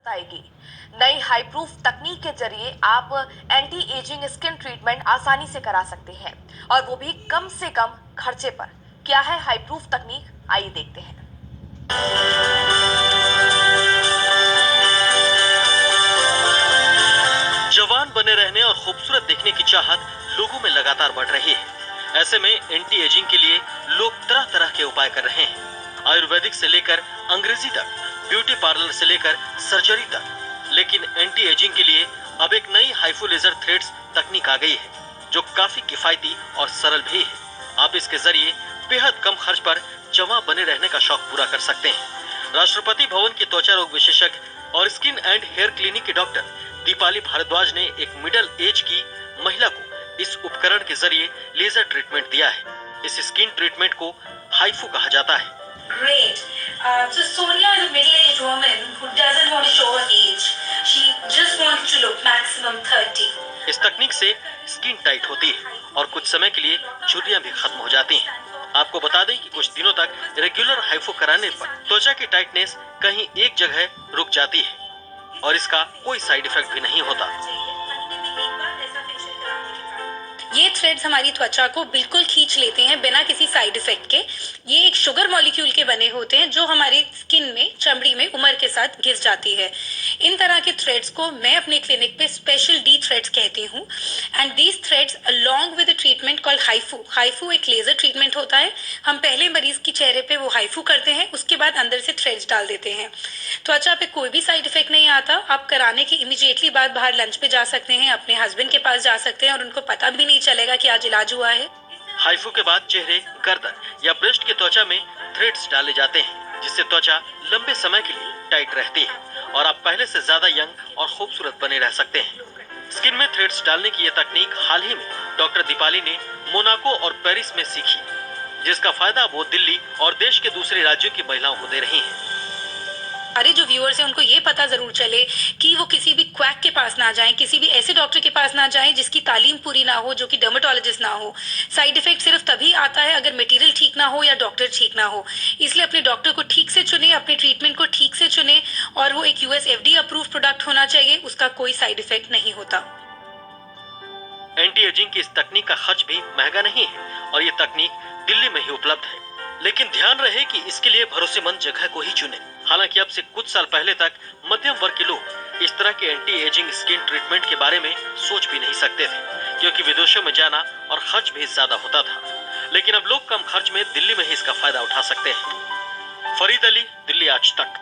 आएगी। नई high proof तकनीक के जरिए आप एंटी एजिंग स्किन ट्रीटमेंट आसानी से करा सकते हैं और वो भी कम से कम खर्चे पर। क्या है हाई प्रूफ तकनीक, आइए देखते हैं। जवान बने रहने और खूबसूरत दिखने की चाहत लोगों में लगातार बढ़ रही है। ऐसे में एंटी एजिंग के लिए लोग तरह तरह के उपाय कर रहे हैं, आयुर्वेदिक से लेकर अंग्रेजी तक, ब्यूटी पार्लर से लेकर सर्जरी तक। लेकिन एंटी एजिंग के लिए अब एक नई हाइफू लेजर थ्रेड्स तकनीक आ गई है, जो काफी किफायती और सरल भी है। आप इसके जरिए बेहद कम खर्च पर जवां बने रहने का शौक पूरा कर सकते हैं। राष्ट्रपति भवन के त्वचा रोग विशेषज्ञ और स्किन एंड हेयर क्लिनिक के डॉक्टर दीपाली भारद्वाज ने एक मिडिल एज की महिला को इस उपकरण के जरिए लेजर ट्रीटमेंट दिया है। इस स्किन ट्रीटमेंट को हाइफू कहा जाता है। Great. So Sonia is a middle-aged woman who doesn't want to show her age. She just wants to look maximum 30. इस तकनीक से स्किन टाइट होती है और कुछ समय के लिए झुर्रियां भी खत्म हो जाती हैं। आपको बता दें कि कुछ दिनों तक रेगुलर हाइफू कराने पर त्वचा की टाइटनेस कहीं एक जगह रुक जाती है और इसका कोई साइड इफेक्ट भी नहीं होता। ये थ्रेड्स हमारी त्वचा को बिल्कुल खींच लेते हैं बिना किसी साइड इफेक्ट के। ये एक शुगर मॉलिक्यूल के बने होते हैं जो हमारी स्किन में, चमड़ी में उम्र के साथ घिस जाती है। इन तरह के थ्रेड्स को मैं अपने क्लिनिक पे स्पेशल डी थ्रेड्स कहती हूँ। And these threads along with treatment called HIFU. HIFU एक लेजर ट्रीटमेंट होता है। हम पहले मरीज की चेहरे पे वो हाइफू करते हैं, उसके बाद अंदर से थ्रेड्स डाल देते हैं। त्वचा पे कोई भी साइड इफेक्ट नहीं आता। आप कराने की इमीडिएटली बाद बाहर लंच पे जा सकते हैं, अपने हस्बैंड के पास जा सकते हैं और उनको पता भी नहीं चलेगा कि आज इलाज हुआ है। हाइफू के बाद चेहरे, गर्दन या ब्रेस्ट की त्वचा में थ्रेड्स डाले जाते हैं, जिससे त्वचा लंबे समय के लिए टाइट रहती है और आप पहले से ज्यादा यंग और खूबसूरत बने रह सकते हैं। स्किन में थ्रेड्स डालने की यह तकनीक हाल ही में डॉक्टर दीपाली ने मोनाको और पेरिस में सीखी, जिसका फायदा वो दिल्ली और देश के दूसरे राज्यों की महिलाओं को दे रही हैं। हमारे जो व्यूअर्स हैं उनको ये पता जरूर चले कि वो किसी भी क्वैक के पास ना जाएं, किसी भी ऐसे डॉक्टर के पास ना जाएं जिसकी तालीम पूरी ना हो, जो कि डर्मेटोलॉजिस्ट ना हो। साइड इफेक्ट सिर्फ तभी आता है अगर मटेरियल ठीक ना हो या डॉक्टर ठीक ना हो। इसलिए अपने डॉक्टर को ठीक से चुने, अपने ट्रीटमेंट को ठीक से चुने और वो एक यूएस एफडीए अप्रूव प्रोडक्ट होना चाहिए, उसका कोई साइड इफेक्ट नहीं होता। एंटी एजिंग की इस तकनीक का खर्च भी महंगा नहीं है और ये तकनीक दिल्ली में ही उपलब्ध है। लेकिन ध्यान रहे कि इसके लिए भरोसेमंद जगह को ही चुने। हालांकि अब से कुछ साल पहले तक मध्यम वर्ग के लोग इस तरह के एंटी एजिंग स्किन ट्रीटमेंट के बारे में सोच भी नहीं सकते थे, क्योंकि विदेशों में जाना और खर्च भी ज्यादा होता था। लेकिन अब लोग कम खर्च में दिल्ली में ही इसका फायदा उठा सकते हैं। फरीद अली, दिल्ली आज तक।